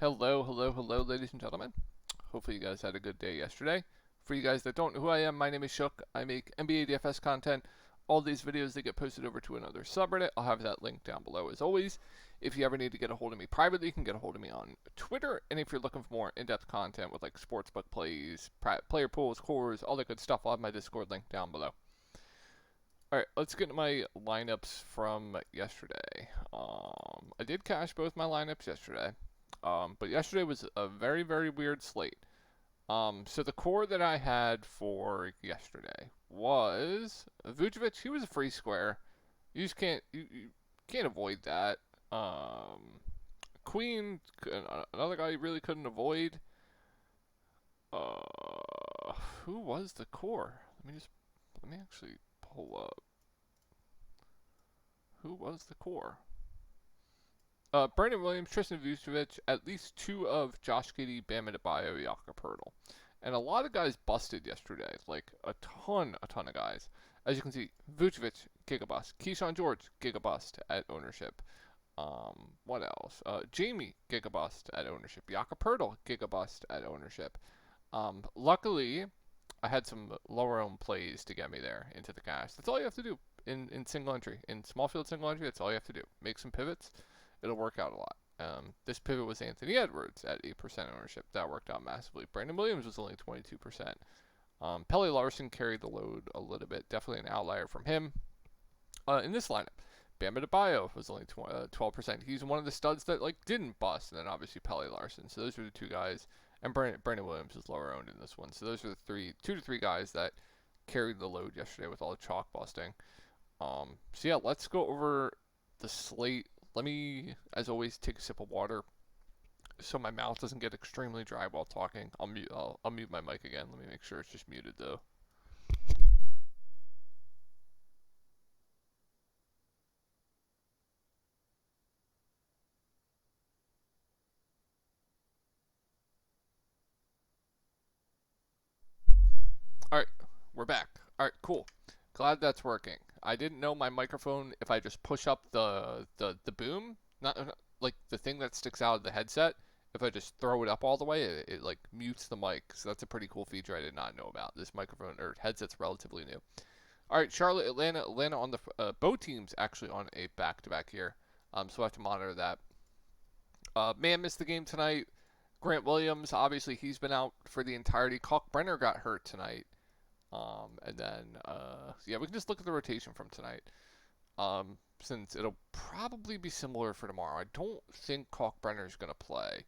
Hello, hello, hello, ladies and gentlemen. Hopefully, you guys had a good day yesterday. For you guys that don't know who I am, my name is Shook. I make NBA DFS content. All these videos they get posted over to another subreddit. I'll have that link down below as always. If you ever need to get a hold of me privately, you can get a hold of me on Twitter. And if you're looking for more in-depth content with like sportsbook plays, player pools, cores, all that good stuff, I'll have my Discord link down below. All right, let's get to my lineups from yesterday. I did cash both my lineups yesterday. But yesterday was a very, very weird slate. So the core that I had for yesterday was Vucevic. He was a free square. You just you can't avoid that. Queen, another guy you really couldn't avoid. Who was the core? Let me actually pull up. Who was the core? Brandon Williams, Tristan Vucevic, at least two of Josh Giddey, Bam Adebayo, Jakob Poeltl. And a lot of guys busted yesterday, like a ton of guys. As you can see, Vucevic, gigabust. Keyshawn George, gigabust at ownership. What else? Jamie, gigabust at ownership. Jakob Poeltl, gigabust at ownership. Luckily, I had some lower owned plays to get me there into the cash. That's all you have to do in single entry. In small field single entry, that's all you have to do. Make some pivots. It'll work out a lot. This pivot was Anthony Edwards at 8% ownership. That worked out massively. Brandon Williams was only 22%. Pelle Larson carried the load a little bit. Definitely an outlier from him. In this lineup, Bam Adebayo was only 12%. He's one of the studs that didn't bust. And then obviously Pelle Larson. So those were the two guys. And Brandon Williams was lower owned in this one. So those are the two to three guys that carried the load yesterday with all the chalk busting. So yeah, let's go over the slate. Let me, as always, take a sip of water so my mouth doesn't get extremely dry while talking. I'll mute my mic again. Let me make sure it's just muted though. All right, we're back. All right, cool. Glad that's working. I didn't know my microphone, if I just push up the boom, not like the thing that sticks out of the headset, if I just throw it up all the way, it like mutes the mic. So that's a pretty cool feature I did not know about. This microphone or headset's relatively new. All right, Charlotte, Atlanta on the both teams actually on a back-to-back here. So I have to monitor that. Man missed the game tonight. Grant Williams, obviously he's been out for the entirety. Kalkbrenner got hurt tonight. And then, yeah, we can just look at the rotation from tonight. Since it'll probably be similar for tomorrow. I don't think Kalkbrenner is going to play.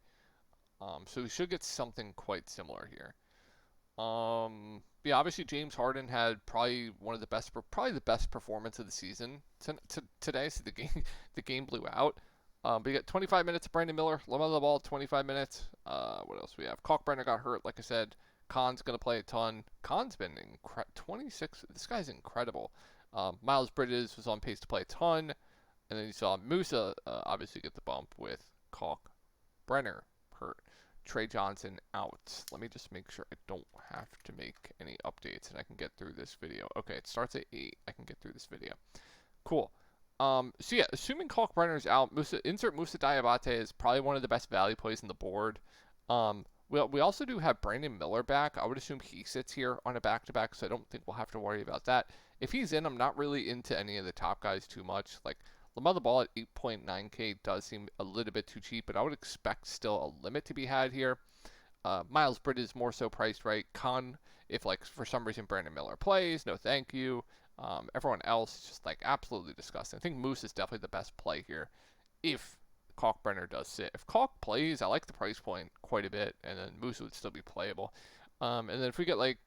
So we should get something quite similar here. Yeah, obviously James Harden had probably probably the best performance of the season today. So the game blew out. But you got 25 minutes of Brandon Miller, LaMelo Ball, 25 minutes. What else we have? Kalkbrenner got hurt, like I said. Khan's going to play a ton. Khan's been 26. This guy's incredible. Miles Bridges was on pace to play a ton. And then you saw Musa obviously get the bump with Kalkbrenner hurt. Trey Johnson out. Let me just make sure I don't have to make any updates and I can get through this video. Okay, it starts at 8. I can get through this video. Cool. So yeah, assuming Kalkbrenner's out, insert Musa Diabate is probably one of the best value plays on the board. We also do have Brandon Miller back. I would assume he sits here on a back-to-back, so I don't think we'll have to worry about that. If he's in, I'm not really into any of the top guys too much. Like LaMelo Ball at 8.9K does seem a little bit too cheap, but I would expect still a limit to be had here. Miles Bridges more so priced right. Khan, if like for some reason Brandon Miller plays, no thank you. Everyone else is just like absolutely disgusting. I think Moose is definitely the best play here if Kalkbrenner does sit. If Kalk plays, I like the price point quite a bit, and then Moose would still be playable. And then if we get like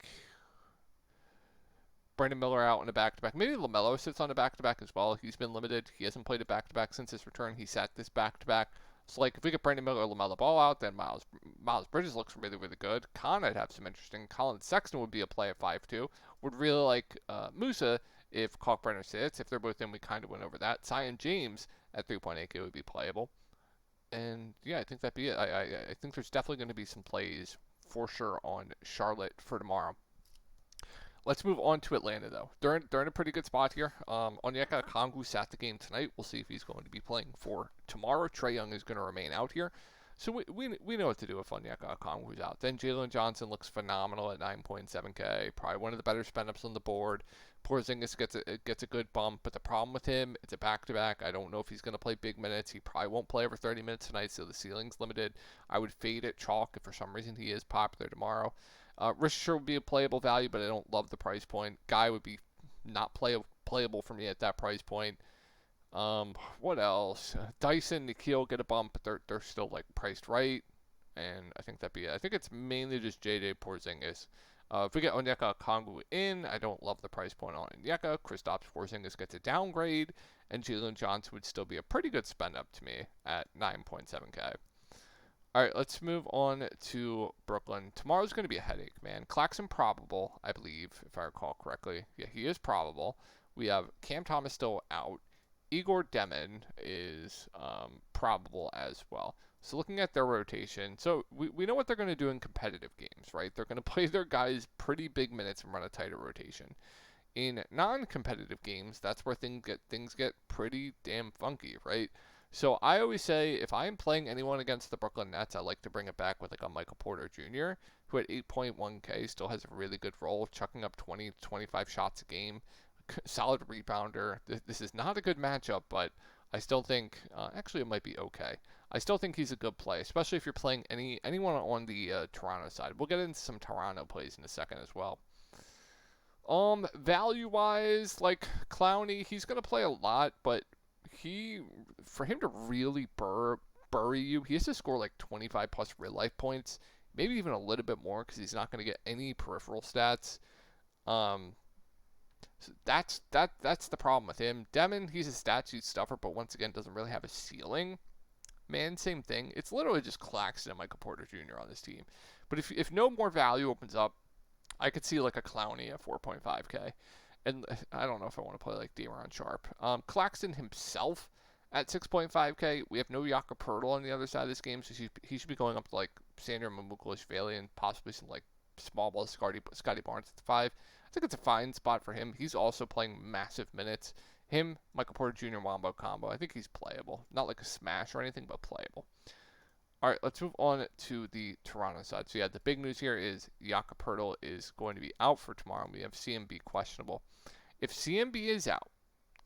Brandon Miller out on a back-to-back, maybe LaMelo sits on a back-to-back as well. He's been limited. He hasn't played a back-to-back since his return. He sat this back-to-back. So like if we get Brandon Miller or LaMelo Ball out, then Miles Bridges looks really, really good. Khan I'd have some interesting. Colin Sexton would be a play at 5-2. Would really like Musa if Kalkbrenner sits. If they're both in, we kind of went over that. Zion James at 3.8K would be playable. And yeah, I think that'd be it. I think there's definitely going to be some plays for sure on Charlotte for tomorrow. Let's move on to Atlanta, though. They're in a pretty good spot here. Onyeka Okongwu sat the game tonight. We'll see if he's going to be playing for tomorrow. Trae Young is going to remain out here. So we know what to do with Onyeka Okongwu's out. Then Jalen Johnson looks phenomenal at 9.7K, probably one of the better spend ups on the board. Porzingis gets a good bump, but the problem with him, it's a back-to-back. I don't know if he's going to play big minutes. He probably won't play over 30 minutes tonight, so the ceiling's limited. I would fade it chalk if for some reason he is popular tomorrow. Risher would be a playable value, but I don't love the price point. Guy would be not playable for me at that price point. What else? Dyson, Nikhil get a bump, but they're still like priced right, and I think that'd be it. I think it's mainly just JJ Porzingis. If we get Onyeka Okongwu in, I don't love the price point on Onyeka. Kristaps Porzingis gets a downgrade, and Jalen Johnson would still be a pretty good spend up to me at 9.7K. All right, let's move on to Brooklyn. Tomorrow's going to be a headache, man. Claxton probable, I believe, if I recall correctly. Yeah, he is probable. We have Cam Thomas still out. Igor Demon is probable as well. So looking at their rotation, so we know what they're going to do in competitive games, right? They're going to play their guys pretty big minutes and run a tighter rotation. In non-competitive games, that's where things get pretty damn funky, right? So I always say if I'm playing anyone against the Brooklyn Nets, I like to bring it back with like a Michael Porter Jr., who at 8.1K still has a really good role, chucking up 20 to 25 shots a game. Solid rebounder. This is not a good matchup, but I still think actually it might be okay. I still think he's a good play, especially if you're playing anyone on the Toronto side. We'll get into some Toronto plays in a second as well. Value wise, like Clowney, he's gonna play a lot, but for him to really bury you, he has to score like 25 plus real life points, maybe even a little bit more because he's not gonna get any peripheral stats. So that's the problem with him. Demon, he's a stat sheet stuffer, but once again doesn't really have a ceiling. Man, same thing. It's literally just Claxton and Michael Porter Jr. on this team. But if no more value opens up, I could see like a Clowney at 4.5K. And I don't know if I want to play like Dameron Sharp. Claxton himself at 6.5K. We have no Jakob Poeltl on the other side of this game, so he should be going up to like Sandro Mamukelashvili and possibly some like small ball Scotty Barnes at the 5. I think it's a fine spot for him. He's also playing massive minutes. Him, Michael Porter Jr. Wombo combo. I think he's playable. Not like a smash or anything, but playable. All right, let's move on to the Toronto side. So yeah, the big news here is Jakob Poeltl is going to be out for tomorrow. We have CMB questionable. If CMB is out,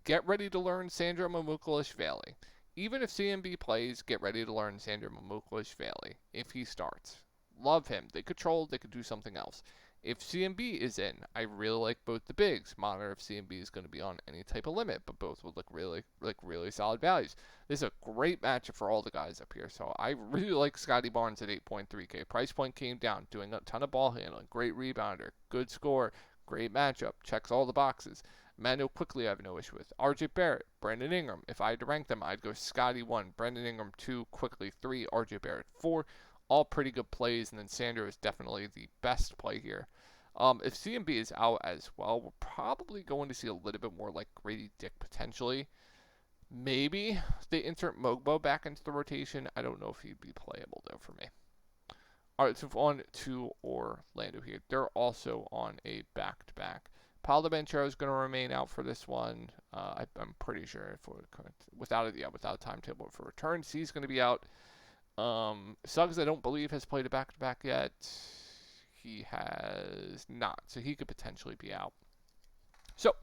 get ready to learn Sandro Mamukelashvili. Even if CMB plays, get ready to learn Sandro Mamukelashvili if he starts. Love him. They control. They could do something else. If CMB is in, I really like both the bigs. Monitor if CMB is going to be on any type of limit, but both would look really solid values. This is a great matchup for all the guys up here. So I really like Scotty Barnes at 8.3K. Price point came down, doing a ton of ball handling, great rebounder, good score, great matchup, checks all the boxes. Manu quickly I have no issue with. RJ Barrett, Brandon Ingram. If I had to rank them, I'd go Scotty 1, Brandon Ingram 2, quickly 3, RJ Barrett 4. All pretty good plays, and then Sandro is definitely the best play here. If CMB is out as well, we're probably going to see a little bit more like Grady Dick potentially. Maybe they insert Mogbo back into the rotation. I don't know if he'd be playable though for me. All right, let's move on to Orlando here. They're also on a back-to-back. Paolo Banchero is going to remain out for this one. I'm pretty sure without a timetable for returns, he's going to be out. Suggs, I don't believe, has played a back-to-back yet. He has not, so he could potentially be out. So,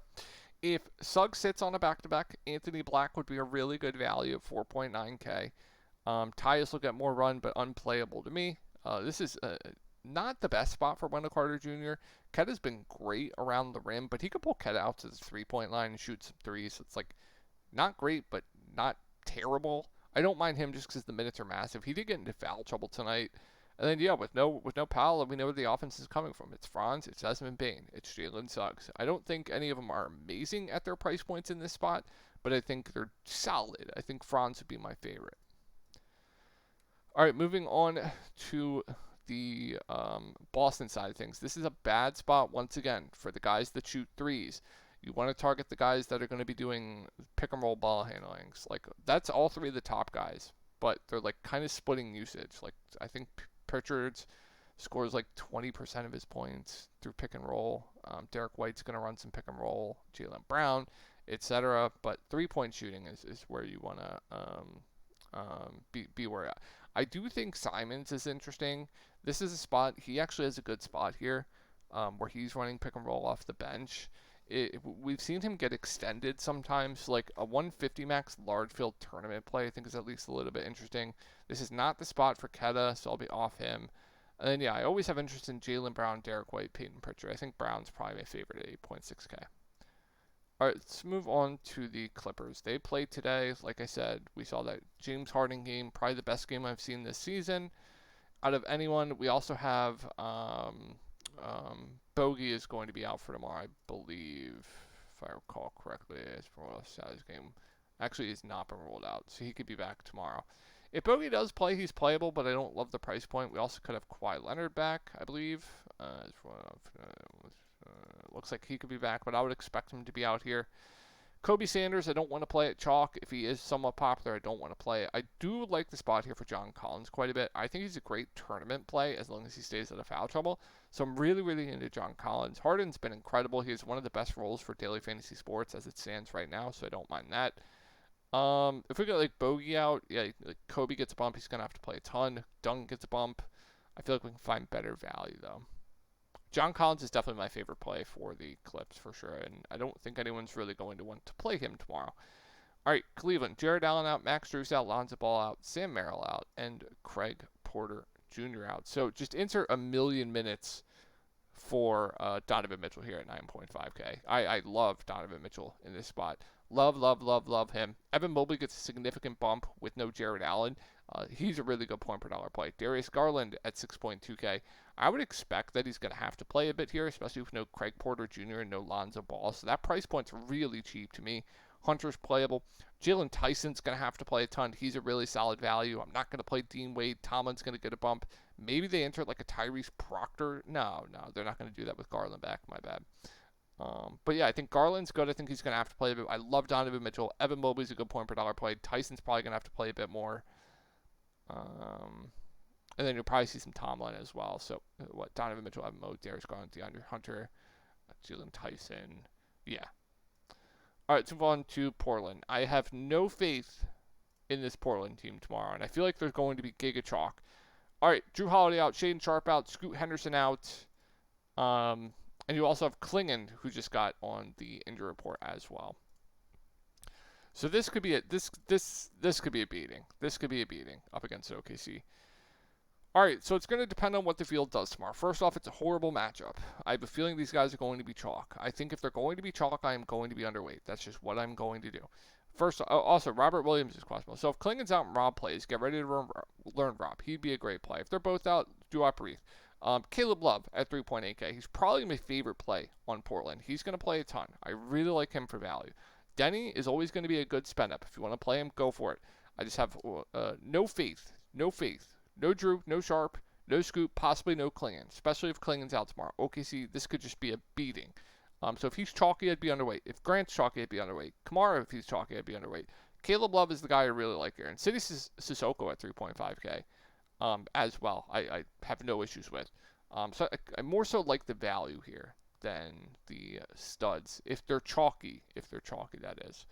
if Suggs sits on a back-to-back, Anthony Black would be a really good value at 4.9K. Tyus will get more run, but unplayable to me. This is not the best spot for Wendell Carter Jr. Keta's been great around the rim, but he could pull Keta out to the three-point line and shoot some threes. So it's like not great, but not terrible. I don't mind him just because the minutes are massive. He did get into foul trouble tonight. And then, yeah, with no Powell, we know where the offense is coming from. It's Franz, it's Desmond Bane, it's Jalen Suggs. I don't think any of them are amazing at their price points in this spot, but I think they're solid. I think Franz would be my favorite. All right, moving on to the Boston side of things. This is a bad spot, once again, for the guys that shoot threes. You want to target the guys that are going to be doing pick-and-roll ball handlings. Like, that's all three of the top guys, but they're, like, kind of splitting usage. Like, I think Pritchard's scores, like, 20% of his points through pick-and-roll. Derek White's going to run some pick-and-roll. Jaylen Brown, etc. But three-point shooting is where you want to be where I do think Simons is interesting. This is a spot, he actually has a good spot here where he's running pick and roll off the bench. We've seen him get extended sometimes, like a 150 max large field tournament play I think is at least a little bit interesting. This is not the spot for Keta, so I'll be off him. And then, yeah, I always have interest in Jaylen Brown, Derek White, Peyton Pritchard. I think Brown's probably my favorite at 8.6K. All right, let's move on to the Clippers. They played today. Like I said, we saw that James Harden game, probably the best game I've seen this season. Out of anyone, we also have Bogey is going to be out for tomorrow, I believe, if I recall correctly. As for his game, actually, he's not been ruled out, so he could be back tomorrow. If Bogey does play, he's playable, but I don't love the price point. We also could have Kawhi Leonard back, I believe. Looks like he could be back, but I would expect him to be out here. Kobe Sanders, I don't want to play at chalk. If he is somewhat popular, I don't want to play it. I do like the spot here for John Collins quite a bit. I think he's a great tournament play as long as he stays out of foul trouble. So I'm really, really into John Collins. Harden's been incredible. He has one of the best roles for daily fantasy sports as it stands right now, so I don't mind that. If we get like Bogey out, yeah, like Kobe gets a bump, he's gonna have to play a ton. Dunn gets a bump. I feel like we can find better value though. John Collins is definitely my favorite play for the Clips for sure, and I don't think anyone's really going to want to play him tomorrow. All right, Cleveland, Jared Allen out, Max Strus out, Lonzo Ball out, Sam Merrill out, and Craig Porter Jr. out. So just insert a million minutes for Donovan Mitchell here at 9.5K. I love Donovan Mitchell in this spot. Love, love, love, love him. Evan Mobley gets a significant bump with no Jared Allen. He's a really good point per dollar play. Darius Garland at 6.2K. I would expect that he's going to have to play a bit here, especially with no Craig Porter Jr. and no Lonzo Ball. So that price point's really cheap to me. Hunter's playable. Jalen Tyson's going to have to play a ton. He's a really solid value. I'm not going to play Dean Wade. Tomlin's going to get a bump. Maybe they enter like a Tyrese Proctor. No, they're not going to do that with Garland back. My bad. But yeah, I think Garland's good. I think he's going to have to play a bit. I love Donovan Mitchell. Evan Mobley's a good point per dollar play. Tyson's probably going to have to play a bit more. And then you'll probably see some Tomlin as well. So Donovan Mitchell, Evan Mobley, Darius Garland, DeAndre Hunter, Jalen Tyson. Yeah. All right, let's move on to Portland. I have no faith in this Portland team tomorrow, and I feel like there's going to be giga chalk. All right, Drew Holiday out, Shaedon Sharpe out, Scoot Henderson out. And you also have Klingon, who just got on the injury report as well. So this could be this could be a beating. This could be a beating up against OKC. All right, so it's going to depend on what the field does tomorrow. First off, it's a horrible matchup. I have a feeling these guys are going to be chalk. I think if they're going to be chalk, I am going to be underweight. That's just what I'm going to do. First, also, Robert Williams is questionable. So if Klingon's out and Rob plays, get ready to learn Rob. He'd be a great play. If they're both out, do not breathe. Caleb Love at 3.8K. He's probably my favorite play on Portland. He's going to play a ton. I really like him for value. Denny is always going to be a good spend up. If you want to play him, go for it. I just have no faith. No Drew, no Sharp, no Scoop, possibly no Klingon, especially if Klingon's out tomorrow. OKC, this could just be a beating. So if he's chalky, I'd be underweight. If Grant's chalky, I'd be underweight. Kamara, if he's chalky, I'd be underweight. Caleb Love is the guy I really like here. And City Sissoko at 3.5K as well. I have no issues with. So I more so like the value here than the studs. If they're chalky, that is.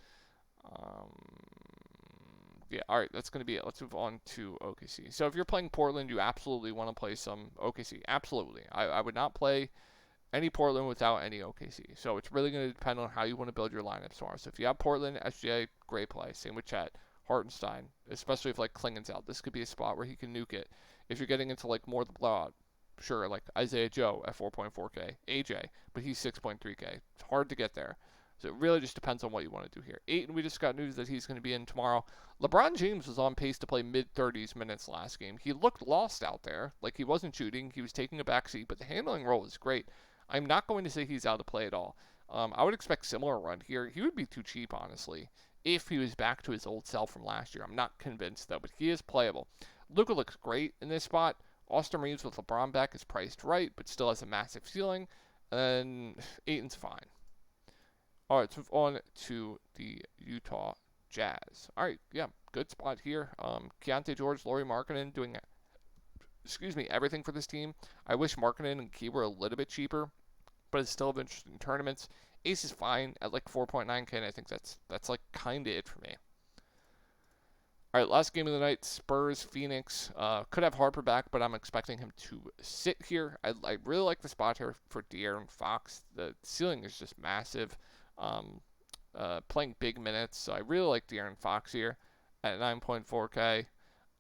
Yeah, all right, that's going to be it. Let's move on to OKC. So if you're playing Portland, you absolutely want to play some OKC. Absolutely. I would not play any Portland without any OKC. So it's really going to depend on how you want to build your lineups tomorrow. So if you have Portland, SGA, great play. Same with Chet, Hartenstein, especially if like Klingon's out. This could be a spot where he can nuke it. If you're getting into like more of the blowout, sure, like Isaiah Joe at 4.4K, AJ, but he's 6.3K. It's hard to get there. So it really just depends on what you want to do here. Ayton, we just got news that he's going to be in tomorrow. LeBron James was on pace to play mid-30s minutes last game. He looked lost out there, like he wasn't shooting. He was taking a backseat, but the handling role was great. I'm not going to say he's out of play at all. I would expect similar run here. He would be too cheap, honestly, if he was back to his old self from last year. I'm not convinced, though, but he is playable. Luka looks great in this spot. Austin Reeves with LeBron back is priced right, but still has a massive ceiling. And Ayton's fine. All right, let's move on to the Utah Jazz. All right, yeah, good spot here. Keontae George, Lauri Markkanen doing, everything for this team. I wish Markkanen and Key were a little bit cheaper, but it's still of interest in tournaments. Ace is fine at like 4.9K, and I think that's like kind of it for me. All right, last game of the night, Spurs, Phoenix. Could have Harper back, but I'm expecting him to sit here. I really like the spot here for De'Aaron Fox. The ceiling is just massive. Um, Playing big minutes, so I really like De'Aaron Fox here at 9.4K.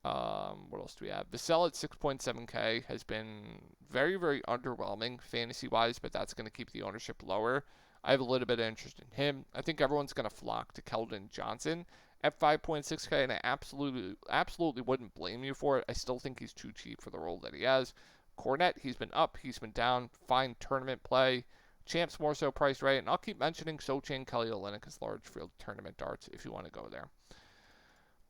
What else do we have? Vassell at 6.7K has been very, very underwhelming fantasy-wise, but that's going to keep the ownership lower. I have a little bit of interest in him. I think everyone's going to flock to Keldon Johnson at 5.6K, and I absolutely wouldn't blame you for it. I still think he's too cheap for the role that he has. Cornette, he's been up, he's been down, fine tournament play. Champs more so priced right, and I'll keep mentioning Sochan Kelly Olynyk as large field tournament darts if you want to go there.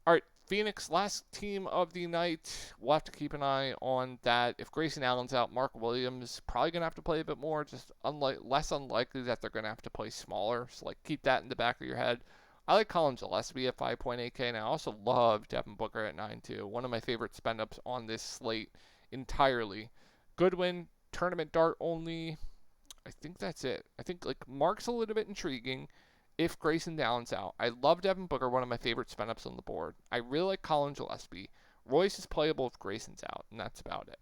All right, Phoenix, last team of the night. We'll have to keep an eye on that. If Grayson Allen's out, Mark Williams probably going to have to play a bit more. Just less unlikely that they're going to have to play smaller. So, keep that in the back of your head. I like Colin Gillespie at 5.8K, and I also love Devin Booker at 9.2. One of my favorite spend-ups on this slate entirely. Goodwin, tournament dart only. I think that's it. I think, Mark's a little bit intriguing if Grayson Allen's out. I love Devin Booker, one of my favorite spin-ups on the board. I really like Colin Gillespie. Royce is playable if Grayson's out, and that's about it.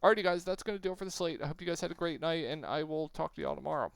Alrighty, guys, that's going to do it for the slate. I hope you guys had a great night, and I will talk to y'all tomorrow.